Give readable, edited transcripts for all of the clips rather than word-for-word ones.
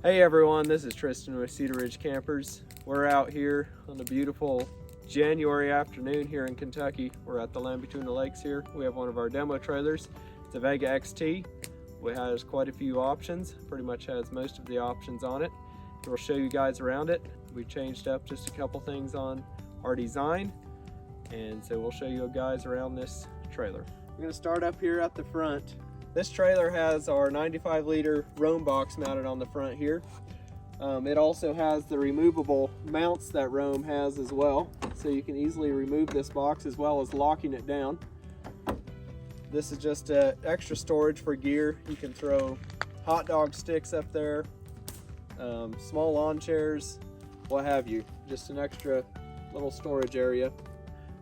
Hey everyone, this is Tristan with Cedar Ridge Campers. We're out here on a beautiful January afternoon here in Kentucky. We're at the Land Between the Lakes here. We have one of our demo trailers. It's a Vega XT. It has quite a few options, pretty much has most of the options on it. We'll show you guys around it. We changed up just a couple things on our design, and so we'll show you guys around this trailer. We're going to start up here at the front. This trailer has our 95-liter Roam box mounted on the front here. It also has the removable mounts that Roam has as well, so you can easily remove this box as well as locking it down. This is just extra storage for gear. You can throw hot dog sticks up there, small lawn chairs, what have you. Just an extra little storage area.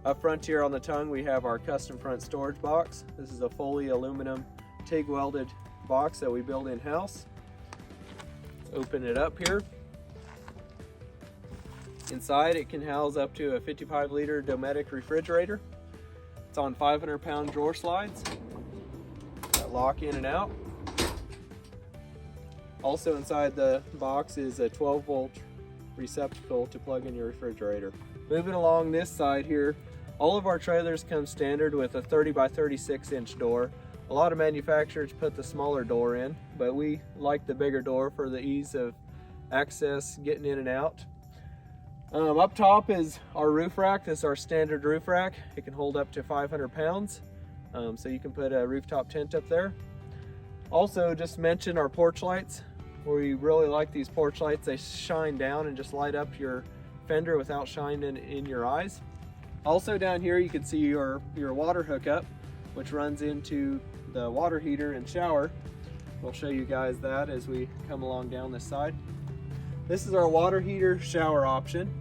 Up front here on the tongue we have our custom front storage box. This is a fully aluminum TIG welded box that we build in-house. Open it up here. Inside it can house up to a 55-liter Dometic refrigerator. It's on 500-pound drawer slides that lock in and out. Also inside the box is a 12-volt receptacle to plug in your refrigerator. Moving along this side here, all of our trailers come standard with a 30 by 36 inch door. A lot of manufacturers put the smaller door in, but we like the bigger door for the ease of access, getting in and out. Up top is our roof rack. This is our standard roof rack. It can hold up to 500 pounds, so you can put a rooftop tent up there. Also, just mention our porch lights. We really like these porch lights. They shine down and just light up your fender without shining in your eyes. Also down here you can see your water hookup, which runs into the water heater and shower. We'll show you guys that as we come along down this side. This is our water heater shower option.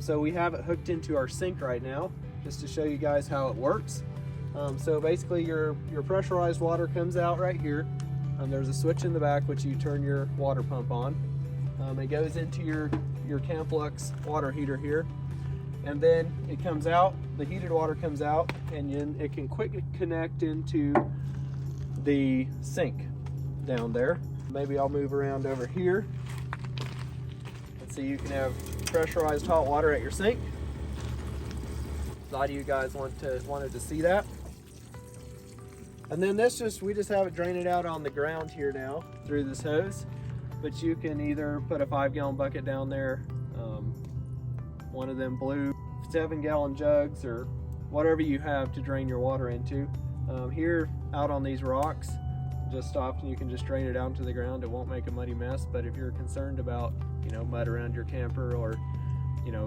So we have it hooked into our sink right now, just to show you guys how it works. So basically your pressurized water comes out right here. There's a switch in the back which you turn your water pump on. It goes into your Camplux water heater here, and then it comes out, the heated water comes out, and then it can quickly connect into the sink down there. Maybe I'll move around over here. Let's see, you can have pressurized hot water at your sink. A lot of you guys wanted to see that. And then we just have it drain it out on the ground here now through this hose. But you can either put a 5-gallon bucket down there, one of them blue 7-gallon jugs, or whatever you have to drain your water into. Here out on these rocks, just often you can just drain it out to the ground. It won't make a muddy mess, but if you're concerned about, mud around your camper, or,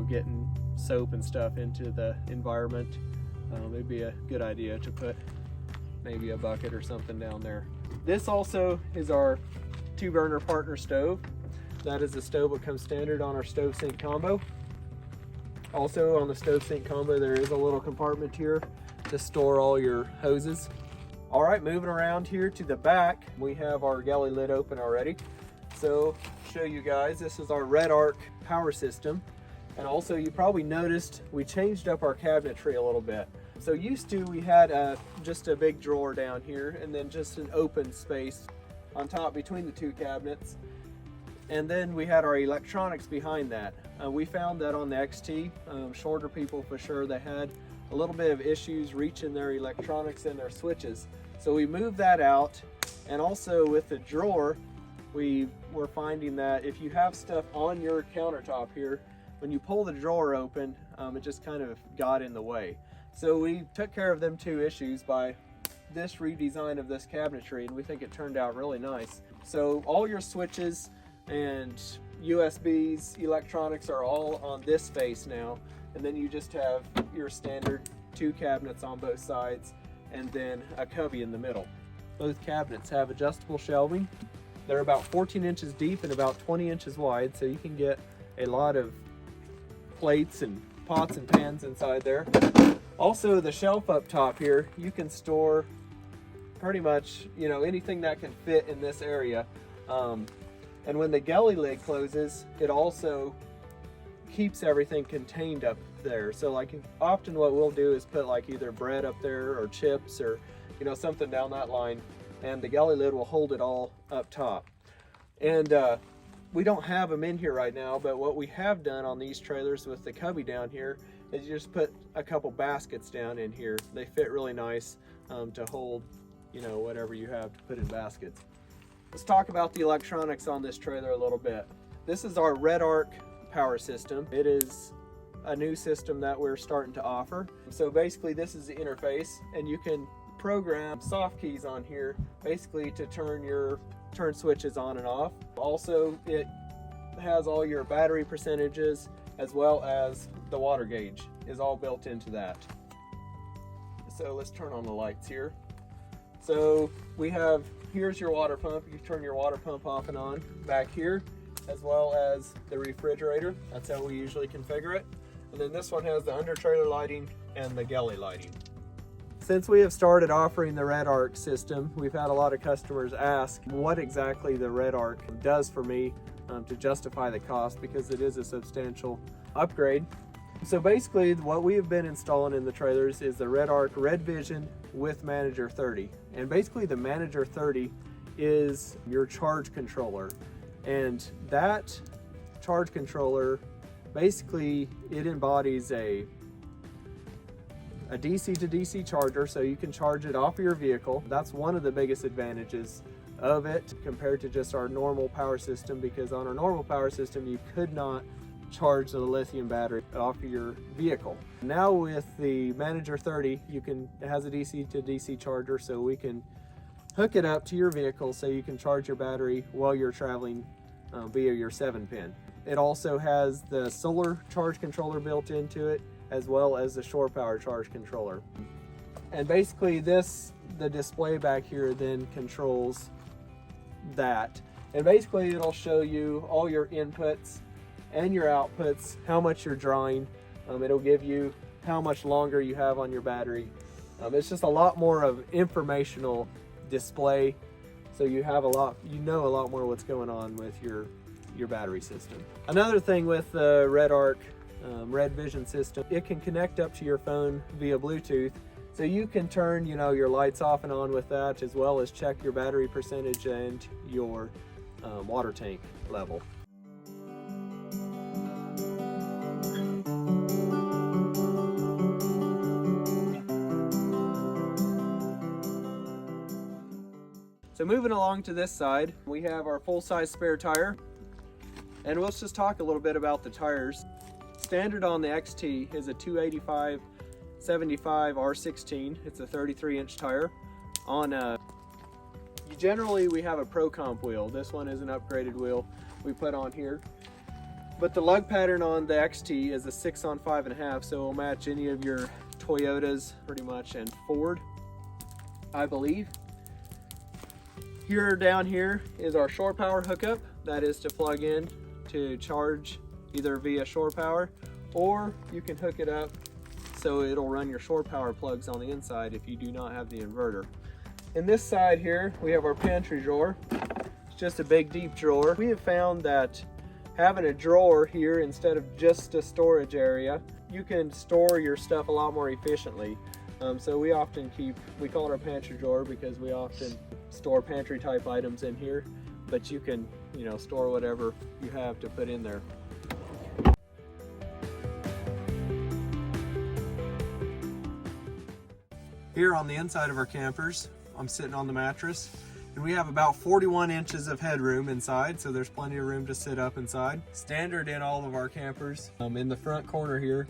getting soap and stuff into the environment, it'd be a good idea to put maybe a bucket or something down there. This also is our 2-burner partner stove. That is the stove that comes standard on our stove sink combo. Also on the stove sink combo there is a little compartment here to store all your hoses. All right, moving around here to the back, we have our galley lid open already. So show you guys, this is our Red Arc power system. And also you probably noticed we changed up our cabinetry a little bit. So used to we had just a big drawer down here, and then just an open space on top between the two cabinets. And then we had our electronics behind that. We found that on the XT, shorter people for sure, they had a little bit of issues reaching their electronics and their switches. So we moved that out, and also with the drawer, we were finding that if you have stuff on your countertop here, when you pull the drawer open, it just kind of got in the way. So we took care of them two issues by this redesign of this cabinetry, and we think it turned out really nice. So all your switches and USBs, electronics are all on this face now, and then you just have your standard 2 cabinets on both sides and then a cubby in the middle. Both cabinets have adjustable shelving. They're about 14 inches deep and about 20 inches wide, so you can get a lot of plates and pots and pans inside there. Also, the shelf up top here, you can store pretty much anything that can fit in this area. And when the galley lid closes, it also keeps everything contained up there. So like often what we'll do is put like either bread up there or chips or something down that line, and the galley lid will hold it all up top. And We don't have them in here right now, but what we have done on these trailers with the cubby down here is you just put a couple baskets down in here. They fit really nice to hold, you know, whatever you have to put in baskets. Let's talk about the electronics on this trailer a little bit. This is our Red Arc power system. It is a new system that we're starting to offer. So basically this is the interface, and you can program soft keys on here basically to turn switches on and off. Also, it has all your battery percentages as well as the water gauge is all built into that. So let's turn on the lights here. So we have, here's your water pump. You can turn your water pump off and on back here, as well as the refrigerator. That's how we usually configure it. And then this one has the under trailer lighting and the galley lighting. Since we have started offering the Red Arc system, we've had a lot of customers ask what exactly the Red Arc does for me to justify the cost, because it is a substantial upgrade. So basically what we have been installing in the trailers is the Red Arc Red Vision with Manager 30. And basically the Manager 30 is your charge controller. And that charge controller, basically it embodies a DC to DC charger, so you can charge it off of your vehicle. That's one of the biggest advantages of it compared to just our normal power system, because on our normal power system you could not charge the lithium battery off of your vehicle. Now with the Manager 30, it has a DC to DC charger, so we can hook it up to your vehicle so you can charge your battery while you're traveling via your 7-pin. It also has the solar charge controller built into it, as well as the shore power charge controller. And basically the display back here then controls that. And basically it'll show you all your inputs and your outputs, how much you're drawing. It'll give you how much longer you have on your battery. It's just a lot more of informational display, so you know a lot more what's going on with your battery system. Another thing with the Red Arc Red Vision system, it can connect up to your phone via Bluetooth, so you can turn your lights off and on with that, as well as check your battery percentage and your water tank level. So moving along to this side, we have our full-size spare tire. And let's just talk a little bit about the tires. Standard on the XT is a 285/75 R16. It's a 33-inch tire. Generally we have a Pro Comp wheel. This one is an upgraded wheel we put on here. But the lug pattern on the XT is a 6-on-5.5, so it'll match any of your Toyotas pretty much, and Ford, I believe. Down here is our shore power hookup. That is to plug in to charge either via shore power, or you can hook it up so it'll run your shore power plugs on the inside if you do not have the inverter. In this side here, we have our pantry drawer. It's just a big deep drawer. We have found that having a drawer here instead of just a storage area, you can store your stuff a lot more efficiently. So we call it our pantry drawer because we often store pantry type items in here, but you can store whatever you have to put in there. Here on the inside of our campers, I'm sitting on the mattress, and we have about 41 inches of headroom inside, so there's plenty of room to sit up inside. Standard in all of our campers. In the front corner here,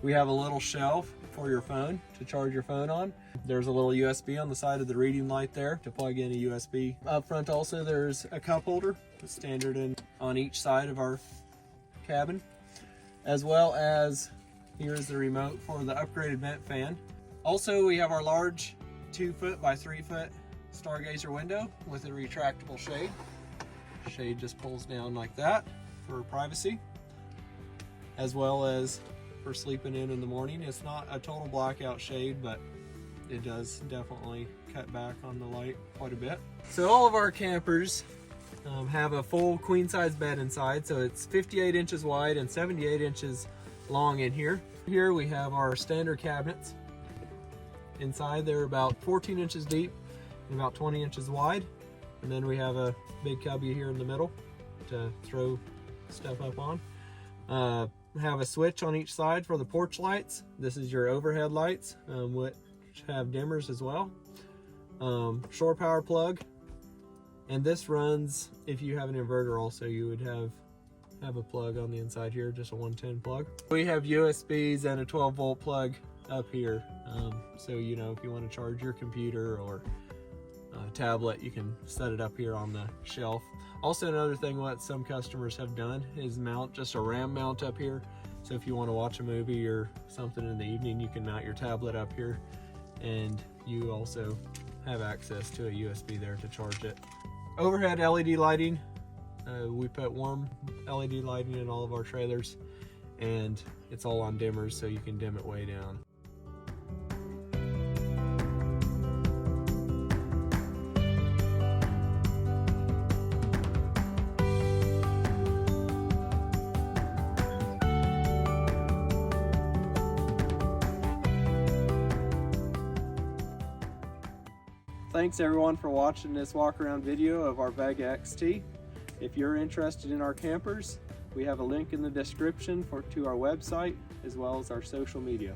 we have a little shelf for your phone to charge your phone on. There's a little USB on the side of the reading light there to plug in a USB. Up front also there's a cup holder, standard on each side of our cabin, as well as here's the remote for the upgraded vent fan. Also we have our large 2-foot by 3-foot stargazer window with a retractable shade. Shade just pulls down like that for privacy, as well as for sleeping in the morning. It's not a total blackout shade, but it does definitely cut back on the light quite a bit. So all of our campers have a full queen size bed inside, so it's 58 inches wide and 78 inches long in here. Here we have our standard cabinets. Inside they're about 14 inches deep and about 20 inches wide, and then we have a big cubby here in the middle. to throw stuff up on. Have a switch on each side for the porch lights. This is your overhead lights, which have dimmers as well. Shore power plug, and this runs, if you have an inverter also, you would have a plug on the inside here, just a 110 plug. We have USBs and a 12 volt plug up here, so you know, if you want to charge your computer or tablet, you can set it up here on the shelf. Also, another thing what some customers have done is mount just a RAM mount up here, so if you want to watch a movie or something in the evening, you can mount your tablet up here, and you also have access to a USB there to charge it. Overhead LED lighting, we put warm LED lighting in all of our trailers, and it's all on dimmers, so you can dim it way down. Thanks everyone for watching this walk around video of our Vega XT. If you're interested in our campers, we have a link in the description to our website as well as our social media.